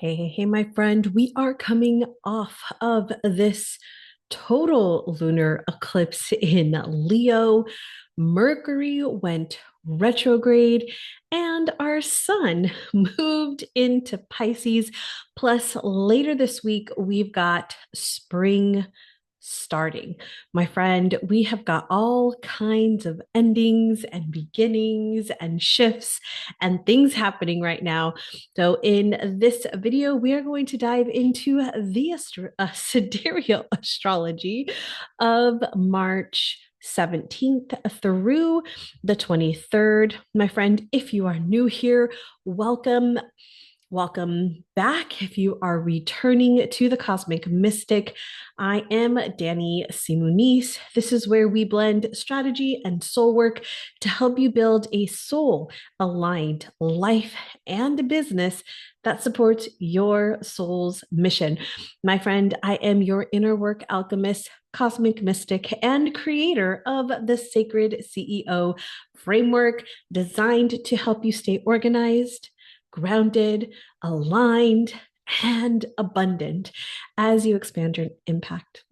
Hey, my friend, we are coming off of this total lunar eclipse in Leo. Mercury went retrograde, and our sun moved into Pisces. Plus, later this week, we've got spring starting. My friend, we have got all kinds of endings and beginnings and shifts and things happening right now. So, in this video, we are going to dive into the sidereal astrology of March 17th through the 23rd. My friend, if you are new here, welcome. Welcome back. If you are returning to the Cosmic Mystic, I am Danny Simonis. This is where we blend strategy and soul work to help you build a soul aligned life and business that supports your soul's mission. My friend, I am your inner work alchemist, cosmic mystic, and creator of the Sacred CEO framework designed to help you stay organized, grounded, aligned, and abundant as you expand your impact.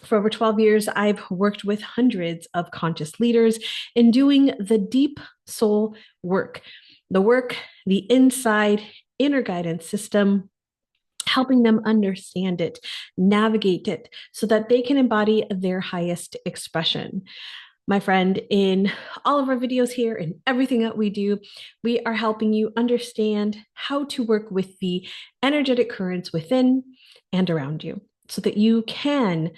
For over 12 years, I've worked with hundreds of conscious leaders in doing the deep soul work, the inside inner guidance system, helping them understand it, navigate it, so that they can embody their highest expression. My friend, in all of our videos here and everything that we do, we are helping you understand how to work with the energetic currents within and around you so that you can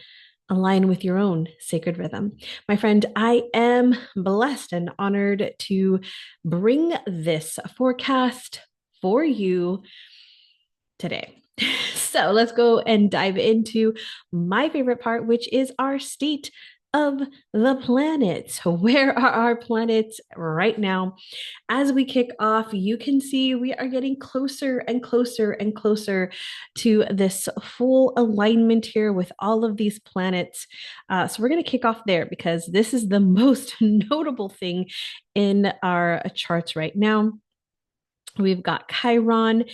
align with your own sacred rhythm. My friend, I am blessed and honored to bring this forecast for you today. So let's go and dive into my favorite part, which is our state of the planets. Where are our planets right now? As we kick off, you can see we are getting closer and closer and closer to this full alignment here with all of these planets. So we're going to kick off there because this is the most notable thing in our charts right now. We've got Chiron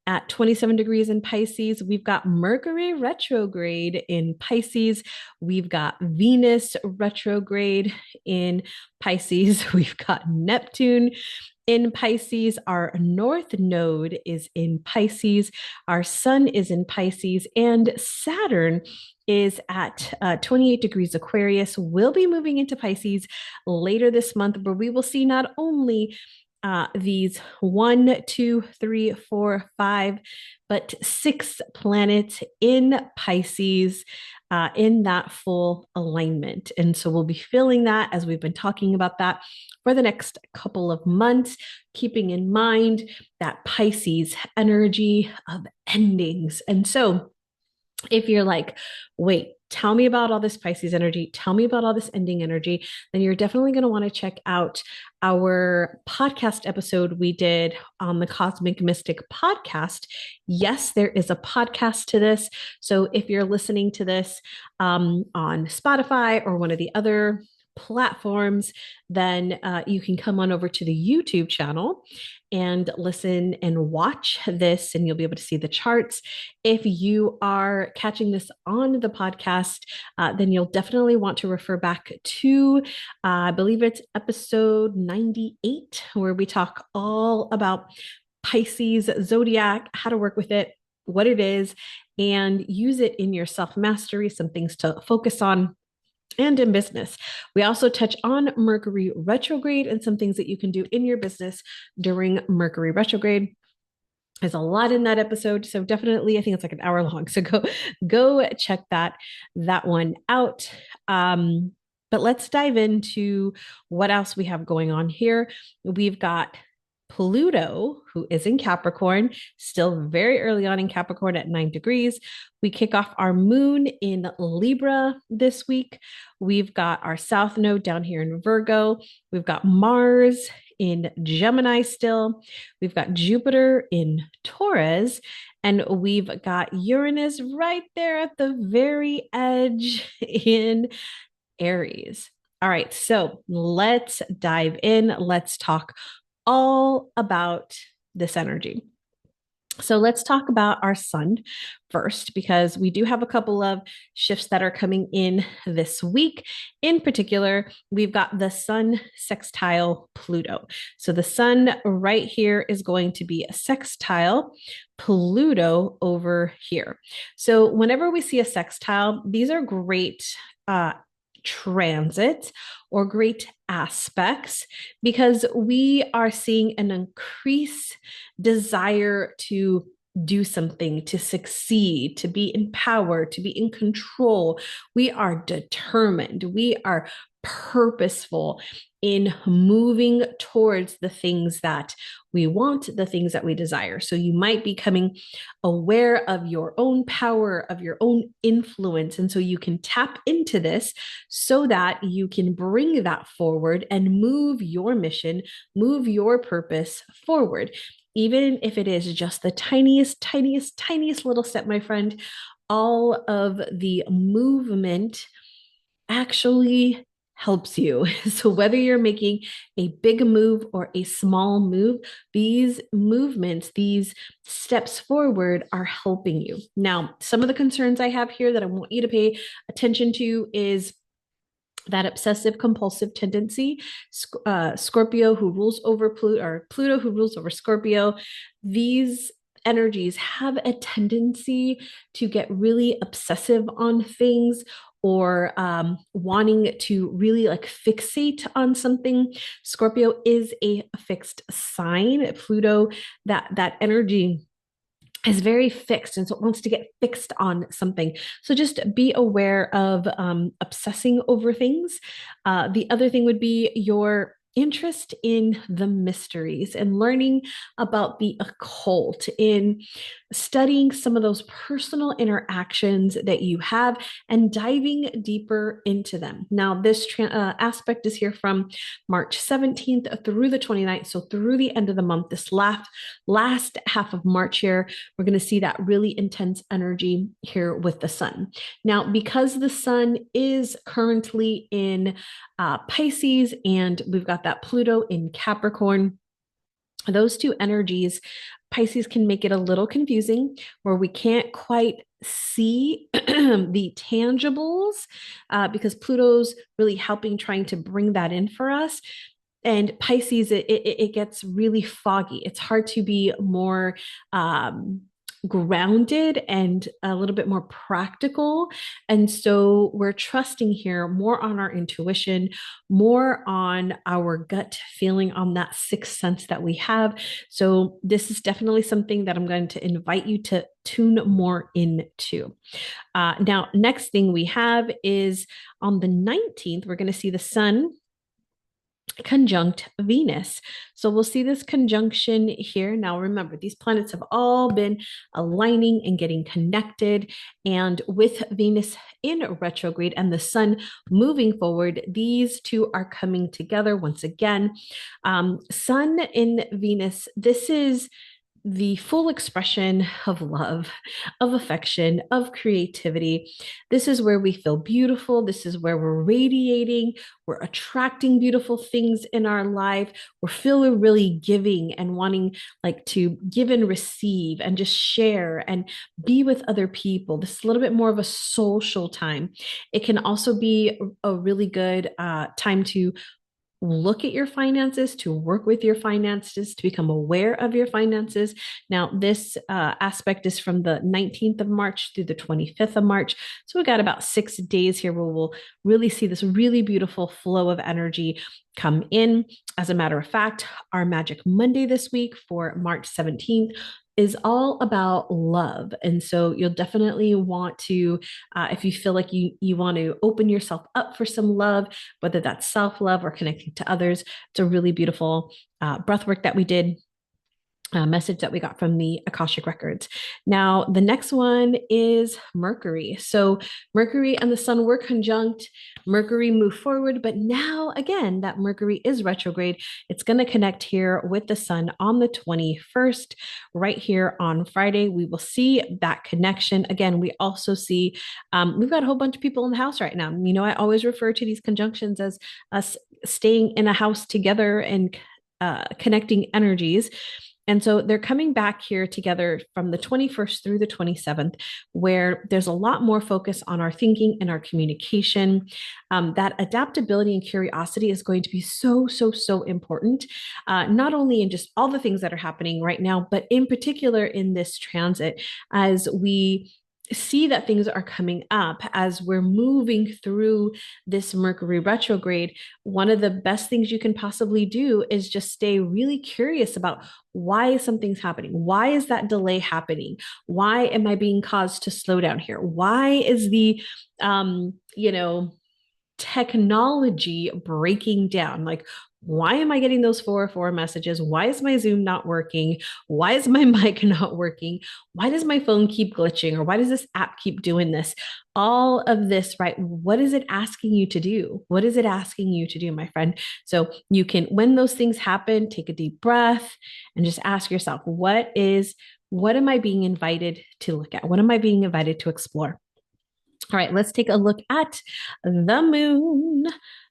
at 27 degrees in Pisces. We've got Mercury retrograde in Pisces. We've got Venus retrograde in Pisces. We've got Neptune in Pisces. Our North Node is in Pisces. Our Sun is in Pisces. And Saturn is at 28 degrees Aquarius. We'll be moving into Pisces later this month, where we will see not only these 1, 2, 3, 4, 5, but 6 planets in Pisces in that full alignment. And so we'll be feeling that as we've been talking about that for the next couple of months, keeping in mind that Pisces energy of endings. And so if you're like, wait, tell me about all this Pisces energy, tell me about all this ending energy, then you're definitely going to want to check out our podcast episode we did on the Cosmic Mystic podcast. Yes, there is a podcast to this. So if you're listening to this on Spotify or one of the other platforms, then you can come on over to the YouTube channel and listen and watch this, and you'll be able to see the charts. If you are catching this on the podcast, then you'll definitely want to refer back to, I believe it's episode 98, where we talk all about Pisces zodiac, how to work with it, what it is, and use it in your self mastery, some things to focus on and in business. We also touch on Mercury retrograde and some things that you can do in your business during Mercury retrograde. There's a lot in that episode, so definitely, I think it's like an hour long. So go check that one out. But let's dive into what else we have going on here. We've got Pluto, who is in Capricorn, still very early on in Capricorn at 9 degrees. We kick off our moon in Libra this week. We've got our south node down here in Virgo. We've got Mars in Gemini still. We've got Jupiter in Taurus. And we've got Uranus right there at the very edge in Aries. All right, so let's dive in. Let's talk all about this energy. So let's talk about our sun first, because we do have a couple of shifts that are coming in this week. In particular, we've got the sun sextile Pluto. So the sun right here is going to be a sextile Pluto over here. So whenever we see a sextile, these are great transits or great aspects because we are seeing an increase desire to do something, to succeed, to be in power, to be in control. We are determined. We are purposeful in moving towards the things that we want, the things that we desire. So you might be becoming aware of your own power, of your own influence. And so you can tap into this so that you can bring that forward and move your mission, move your purpose forward. Even if it is just the tiniest, tiniest, tiniest little step, my friend, all of the movement actually helps you. So, whether you're making a big move or a small move, these movements, these steps forward are helping you. Now, some of the concerns I have here that I want you to pay attention to is that obsessive compulsive tendency, Scorpio who rules over Pluto, or Pluto who rules over Scorpio. These energies have a tendency to get really obsessive on things or wanting to really like fixate on something. Scorpio is a fixed sign. Pluto, that energy is very fixed, and so it wants to get fixed on something. So just be aware of obsessing over things. The other thing would be your interest in the mysteries and learning about the occult, in studying some of those personal interactions that you have and diving deeper into them. Now, this aspect is here from March 17th through the 29th. So through the end of the month, this last half of March here, we're going to see that really intense energy here with the sun. Now, because the sun is currently in Pisces and we've got that Pluto in Capricorn, those two energies, Pisces can make it a little confusing where we can't quite see the tangibles because Pluto's really helping trying to bring that in for us. And Pisces, it gets really foggy. It's hard to be more grounded and a little bit more practical. And so we're trusting here more on our intuition, more on our gut feeling, on that sixth sense that we have. So this is definitely something that I'm going to invite you to tune more into. Now, next thing we have is on the 19th, we're going to see the sun conjunct Venus. So we'll see this conjunction here. Now, remember, these planets have all been aligning and getting connected. And with Venus in retrograde and the sun moving forward, these two are coming together once again. Sun in Venus, this is the full expression of love, of affection, of creativity. This is where we feel beautiful. This is where we're radiating. We're attracting beautiful things in our life. We're feeling really giving and wanting like to give and receive and just share and be with other people. This is a little bit more of a social time. It can also be a really good time to look at your finances, to work with your finances, to become aware of your finances. Now, this aspect is from the 19th of March through the 25th of March. So we got about 6 days here where we'll really see this really beautiful flow of energy come in. As a matter of fact, our Magic Monday this week for March 17th is all about love. And so you'll definitely want to, if you feel like you want to open yourself up for some love, whether that's self-love or connecting to others, it's a really beautiful breath work that we did, message that we got from the Akashic Records. Now, the next one is Mercury. So Mercury and the sun were conjunct. Mercury moved forward, but now again, that Mercury is retrograde. It's going to connect here with the sun on the 21st, right here on Friday. We will see that connection. Again, we also see, we've got a whole bunch of people in the house right now. You know, I always refer to these conjunctions as us staying in a house together and connecting energies. And so they're coming back here together from the 21st through the 27th, where there's a lot more focus on our thinking and our communication. That adaptability and curiosity is going to be so, so, so important, not only in just all the things that are happening right now, but in particular in this transit as we see that things are coming up as we're moving through this Mercury retrograde. One of the best things you can possibly do is just stay really curious about why something's happening. Why is that delay happening? Why am I being caused to slow down here? Why is the, you know, technology breaking down? Like, why am I getting those 404 messages? Why is my Zoom not working? Why is my mic not working? Why does my phone keep glitching? Or why does this app keep doing this? All of this, right? What is it asking you to do? What is it asking you to do, my friend? So you can, when those things happen, take a deep breath and just ask yourself, what am I being invited to look at? What am I being invited to explore? All right, let's take a look at the moon,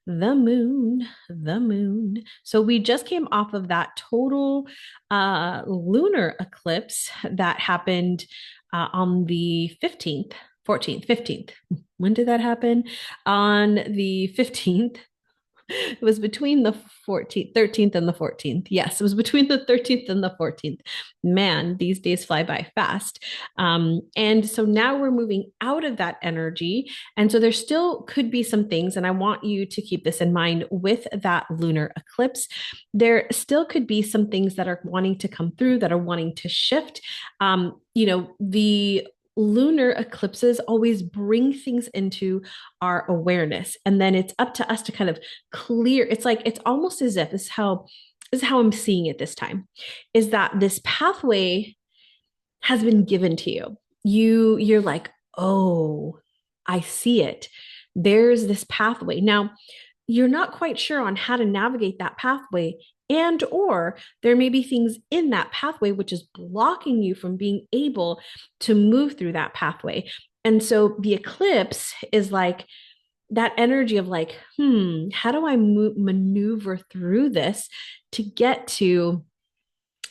the moon, the moon. So we just came off of that total lunar eclipse that happened on the 15th, 14th, 15th. When did that happen? On the 15th. It was between the 14th, 13th and the 14th. Yes, it was between the 13th and the 14th. Man, these days fly by fast. And so now we're moving out of that energy. And so there still could be some things, and I want you to keep this in mind with that lunar eclipse. There still could be some things that are wanting to come through, that are wanting to shift. The lunar eclipses always bring things into our awareness, and then it's up to us to kind of clear. It's almost as if this is how I'm seeing it this time, is that this pathway has been given to you. You're like, oh, I see it. There's this pathway. Now, you're not quite sure on how to navigate that pathway, and or there may be things in that pathway which is blocking you from being able to move through that pathway. And so the eclipse is like that energy of like, how do I maneuver through this to get to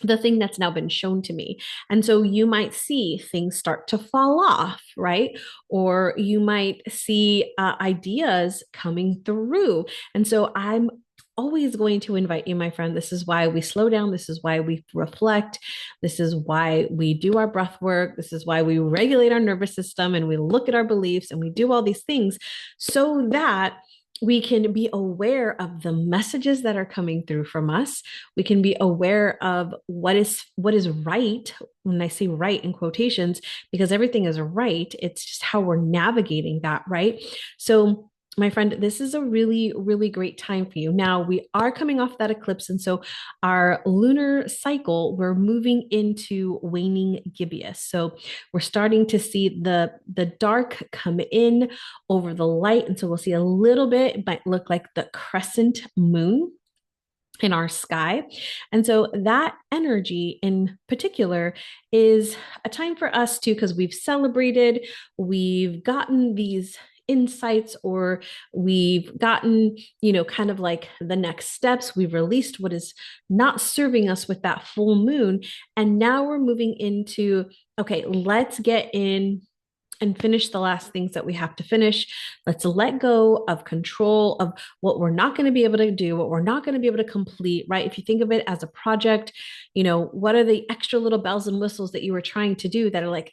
the thing that's now been shown to me? And so you might see things start to fall off, right? Or you might see ideas coming through. And so I'm always going to invite you, my friend. This is why we slow down. This is why we reflect. This is why we do our breath work. This is why we regulate our nervous system and we look at our beliefs and we do all these things so that we can be aware of the messages that are coming through from us. We can be aware of what is right. When I say right in quotations, because everything is right, it's just how we're navigating that, right? So my friend, this is a really, really great time for you. Now, we are coming off that eclipse. And so our lunar cycle, we're moving into waning gibbous. So we're starting to see the dark come in over the light. And so we'll see a little bit, it might look like the crescent moon in our sky. And so that energy in particular is a time for us to, because we've celebrated, we've gotten these insights, or we've gotten, kind of like the next steps. We've released what is not serving us with that full moon. And now we're moving into, okay, let's get in and finish the last things that we have to finish. Let's let go of control of what we're not going to be able to do, what we're not going to be able to complete, right? If you think of it as a project, what are the extra little bells and whistles that you were trying to do that are like,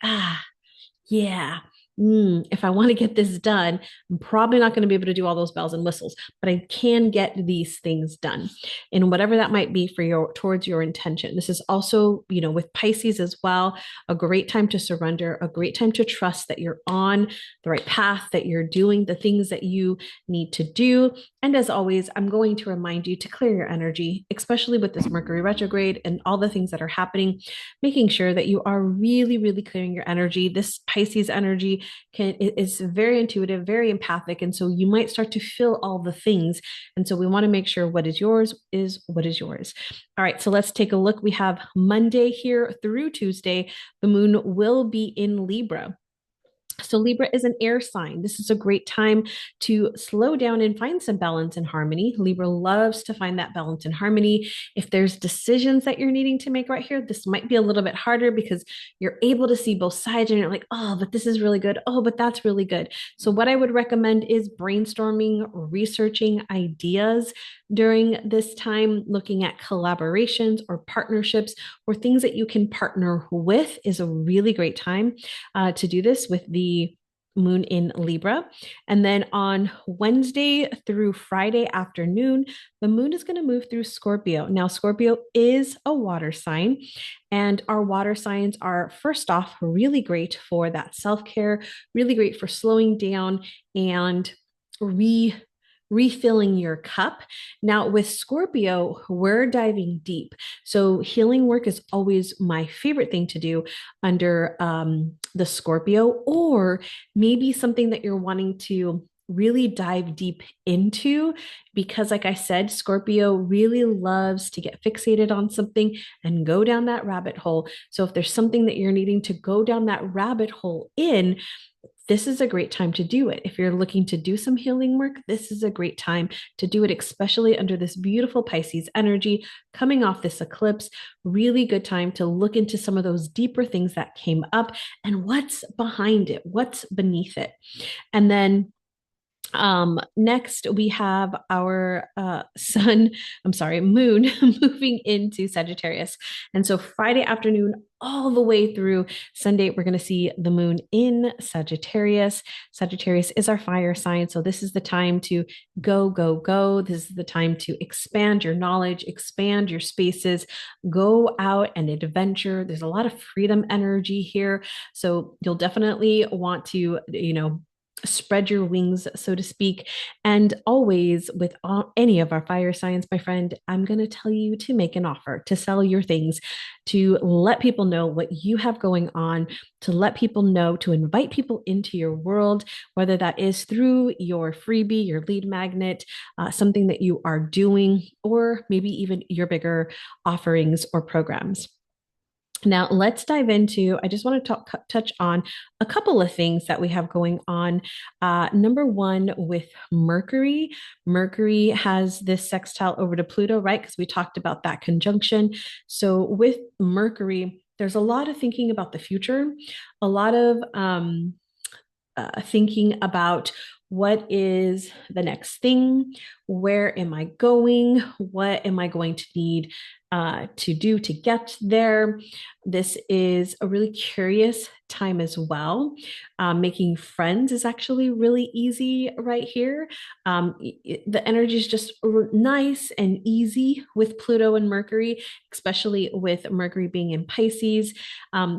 yeah, if I want to get this done, I'm probably not going to be able to do all those bells and whistles, but I can get these things done. And whatever that might be for towards your intention. This is also, with Pisces as well, a great time to surrender, a great time to trust that you're on the right path, that you're doing the things that you need to do. And as always, I'm going to remind you to clear your energy, especially with this Mercury retrograde and all the things that are happening, making sure that you are really, really clearing your energy. This Pisces energy is very intuitive, very empathic. And so you might start to feel all the things. And so we want to make sure what is yours is what is yours. All right, so let's take a look. We have Monday here through Tuesday. The moon will be in Libra. So, Libra is an air sign. This is a great time to slow down and find some balance and harmony. Libra loves to find that balance and harmony. If there's decisions that you're needing to make right here, this might be a little bit harder because you're able to see both sides and you're like, oh, but this is really good. Oh, but that's really good. So, what I would recommend is brainstorming, researching ideas during this time, looking at collaborations or partnerships or things that you can partner with is a really great time to do this with the moon in Libra. And then on Wednesday through Friday afternoon, the moon is going to move through Scorpio. Now, Scorpio is a water sign, and our water signs are, first off, really great for that self care, really great for slowing down and refilling your cup. Now, with Scorpio, we're diving deep. So, healing work is always my favorite thing to do under the Scorpio, or maybe something that you're wanting to really dive deep into because, like I said, Scorpio really loves to get fixated on something and go down that rabbit hole. So if there's something that you're needing to go down that rabbit hole in, this is a great time to do it. If you're looking to do some healing work, this is a great time to do it, especially under this beautiful Pisces energy coming off this eclipse. Really good time to look into some of those deeper things that came up and what's behind it, what's beneath it. And then next we have our moon moving into Sagittarius. And so Friday afternoon, all the way through Sunday, we're going to see the moon in Sagittarius. Sagittarius is our fire sign. So this is the time to go, go, go. This is the time to expand your knowledge, expand your spaces, go out and adventure. There's a lot of freedom energy here. So you'll definitely want to, spread your wings, so to speak. And always with any of our fire signs, my friend, I'm going to tell you to make an offer, to sell your things, to let people know what you have going on, to let people know, to invite people into your world, whether that is through your freebie, your lead magnet, something that you are doing, or maybe even your bigger offerings or programs. Now, let's dive into. I just want to touch on a couple of things that we have going on. Number one, with Mercury. Mercury has this sextile over to Pluto, right? Because we talked about that conjunction. So, with Mercury, there's a lot of thinking about the future, a lot of thinking about what is the next thing, where am I going, what am I going to need to do to get there. This is a really curious time as well. Making friends is actually really easy right here. The energy is just nice and easy with Pluto and Mercury, especially with Mercury being in Pisces.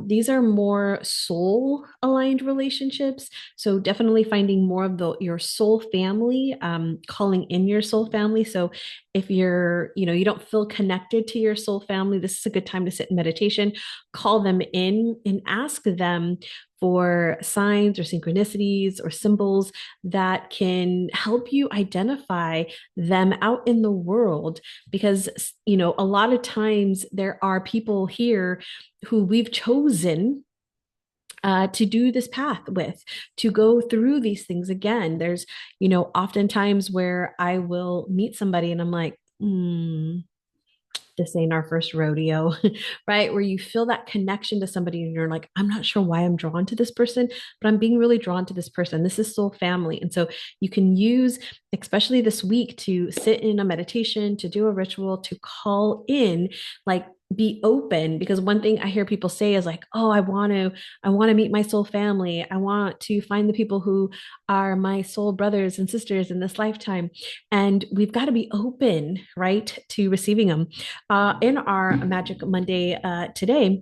These are more soul aligned relationships. So definitely finding more of your soul family, calling in your soul family. So if you don't feel connected to your soul family, this is a good time to sit in meditation, call them in and ask them for signs or synchronicities or symbols that can help you identify them out in the world. Because, a lot of times there are people here who we've chosen to do this path with, to go through these things again. There's, oftentimes where I will meet somebody and I'm like, this ain't our first rodeo, right? Where you feel that connection to somebody and you're like, I'm not sure why I'm drawn to this person, but I'm being really drawn to this person. This is soul family. And so you can use, especially this week, to sit in a meditation, to do a ritual, to call in, like, be open. Because one thing I hear people say is like, oh, I want to meet my soul family. I want to find the people who are my soul brothers and sisters in this lifetime. And we've got to be open, right, to receiving them. In our Magic Monday today,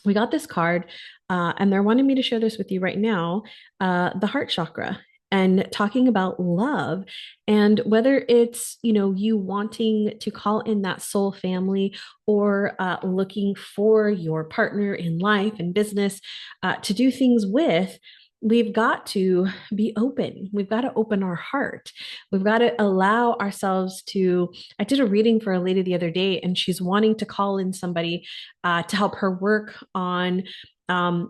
we got this card, and they're wanting me to share this with you right now, the heart chakra, and talking about love, and whether it's you wanting to call in that soul family, or looking for your partner in life and business to do things with. We've got to be open. We've got to open our heart. We've got to allow ourselves to. I did a reading for a lady the other day, and she's wanting to call in somebody to help her work on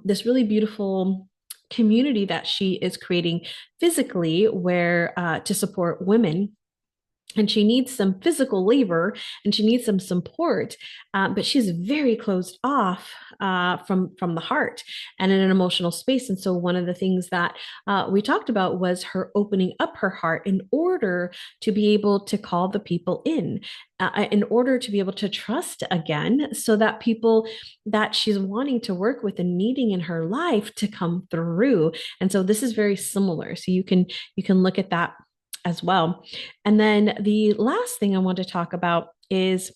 this really beautiful community that she is creating physically where to support women, and she needs some physical labor and she needs some support, but she's very closed off from the heart and in an emotional space. And so one of the things that we talked about was her opening up her heart in order to be able to call the people in order to be able to trust again, so that people that she's wanting to work with and needing in her life to come through. And so this is very similar. So you can look at that as well. And then the last thing I want to talk about is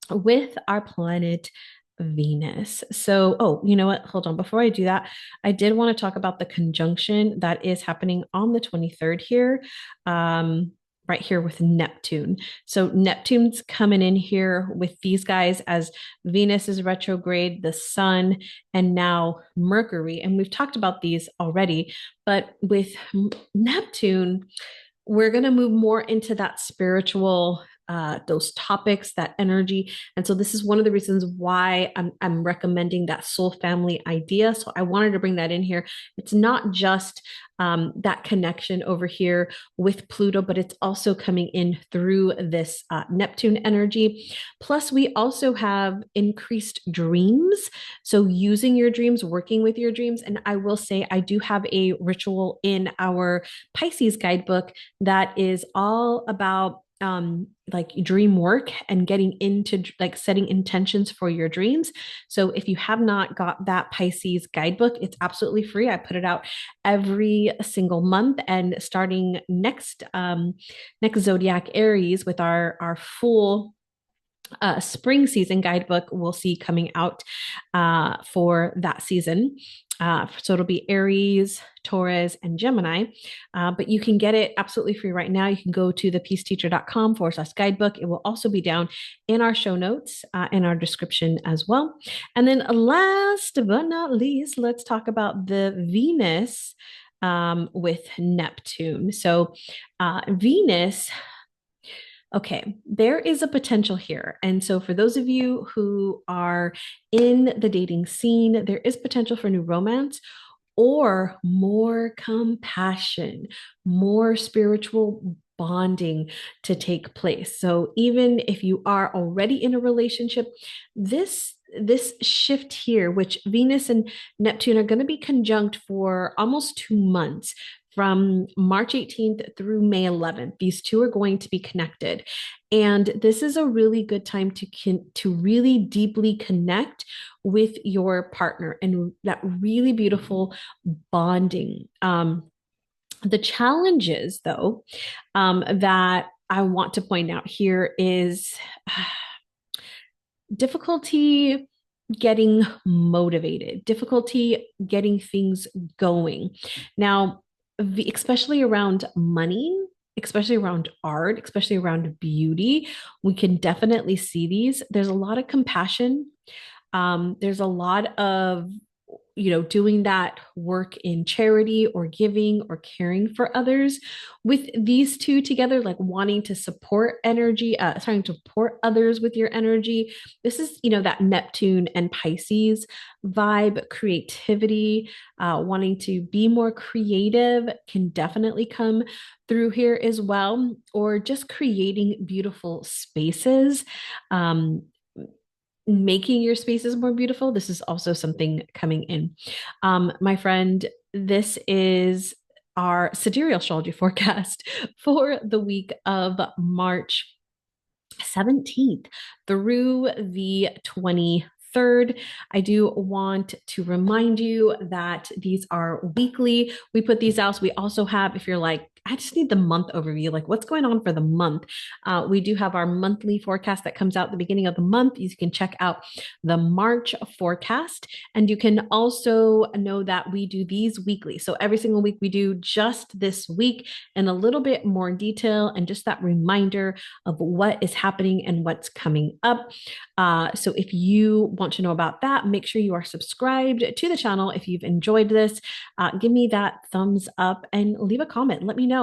with our planet Venus. So, oh, you know what? Hold on. Before I do that, I did want to talk about the conjunction that is happening on the 23rd here. Right here with Neptune. So Neptune's coming in here with these guys as Venus is retrograde, the sun, and now Mercury. And we've talked about these already, but with Neptune, we're going to move more into that spiritual those topics, that energy. And so this is one of the reasons why I'm recommending that soul family idea. So I wanted to bring that in here. It's not just that connection over here with Pluto, but it's also coming in through this Neptune energy. Plus, we also have increased dreams. So using your dreams, working with your dreams. And I will say, I do have a ritual in our Pisces guidebook that is all about like dream work and getting into like setting intentions for your dreams. So if you have not got that Pisces guidebook, it's absolutely free. I put it out every single month, and starting next zodiac Aries with our full spring season guidebook we'll see coming out for that season. So it'll be Aries, Taurus, and Gemini. But you can get it absolutely free right now. You can go to thepeaceteacher.com/guidebook. It will also be down in our show notes, in our description as well. And then last but not least, let's talk about the Venus with Neptune. So Venus, okay, there is a potential here. And so, for those of you who are in the dating scene, there is potential for new romance or more compassion, more spiritual bonding to take place. So, even if you are already in a relationship, this shift here, which Venus and Neptune are going to be conjunct for almost 2 months, from March 18th through May 11th. These two are going to be connected. And this is a really good time to really deeply connect with your partner and that really beautiful bonding. The challenges, though, that I want to point out here is difficulty getting motivated, difficulty getting things going. Now, especially around money, especially around art, especially around beauty, we can definitely see these. There's a lot of compassion. There's a lot of doing that work in charity or giving or caring for others. With these two together, like wanting to support energy, trying to support others with your energy. This is, that Neptune and Pisces vibe, creativity, wanting to be more creative can definitely come through here as well, or just creating beautiful spaces. Making your spaces more beautiful. This is also something coming in. My friend, this is our sidereal astrology forecast for the week of March 17th through the 23rd. I do want to remind you that these are weekly. We put these out. So we also have, if you're like, I just need the month overview, like what's going on for the month. We do have our monthly forecast that comes out at the beginning of the month. You can check out the March forecast, and you can also know that we do these weekly. So every single week we do just this week in a little bit more detail and just that reminder of what is happening and what's coming up. So if you want to know about that, make sure you are subscribed to the channel. If you've enjoyed this, give me that thumbs up and leave a comment. Let me know.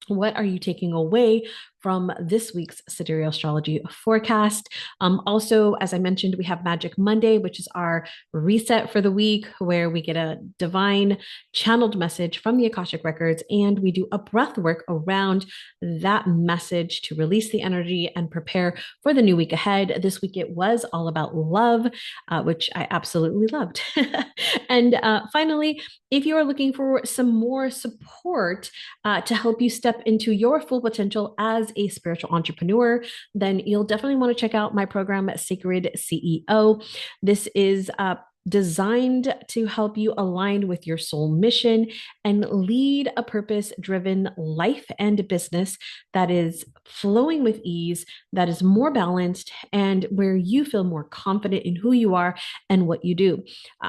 What are you taking away from this week's Sidereal Astrology forecast. Also, as I mentioned, we have Magic Monday, which is our reset for the week, where we get a divine channeled message from the Akashic Records, and we do a breath work around that message to release the energy and prepare for the new week ahead. This week it was all about love, which I absolutely loved. And finally, if you are looking for some more support to help you step into your full potential as a spiritual entrepreneur, then you'll definitely want to check out my program, Sacred CEO. This is designed to help you align with your soul mission and lead a purpose driven life and business that is flowing with ease, that is more balanced, and where you feel more confident in who you are and what you do.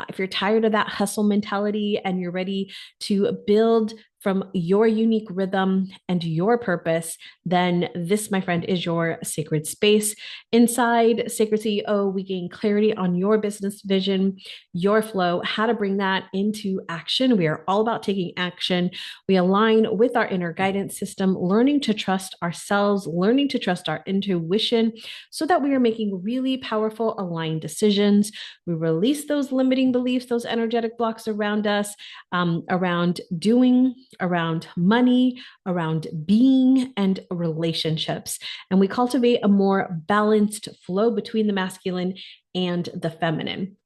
If you're tired of that hustle mentality and you're ready to build from your unique rhythm and your purpose, then this, my friend, is your sacred space. Inside Sacred CEO, we gain clarity on your business vision, your flow, how to bring that into action. We are all about taking action. We align with our inner guidance system, learning to trust ourselves, learning to trust our intuition so that we are making really powerful, aligned decisions. We release those limiting beliefs, those energetic blocks around us, around doing, around money, around being, and relationships. And we cultivate a more balanced flow between the masculine and the feminine.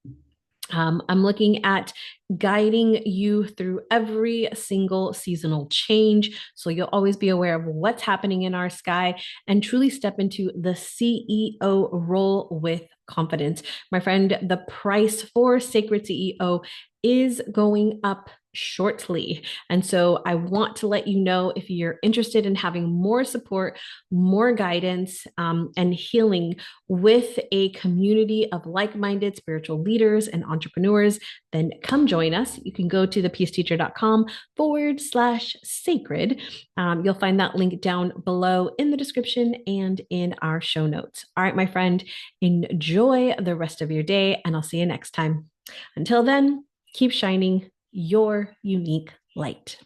I'm looking at guiding you through every single seasonal change. So you'll always be aware of what's happening in our sky and truly step into the CEO role with confidence. My friend, the price for Sacred CEO is going up shortly. And so I want to let you know if you're interested in having more support, more guidance, and healing with a community of like-minded spiritual leaders and entrepreneurs, then come join us. You can go to thepeaceteacher.com/sacred. You'll find that link down below in the description and in our show notes. All right, my friend, enjoy the rest of your day, and I'll see you next time. Until then, keep shining your unique light.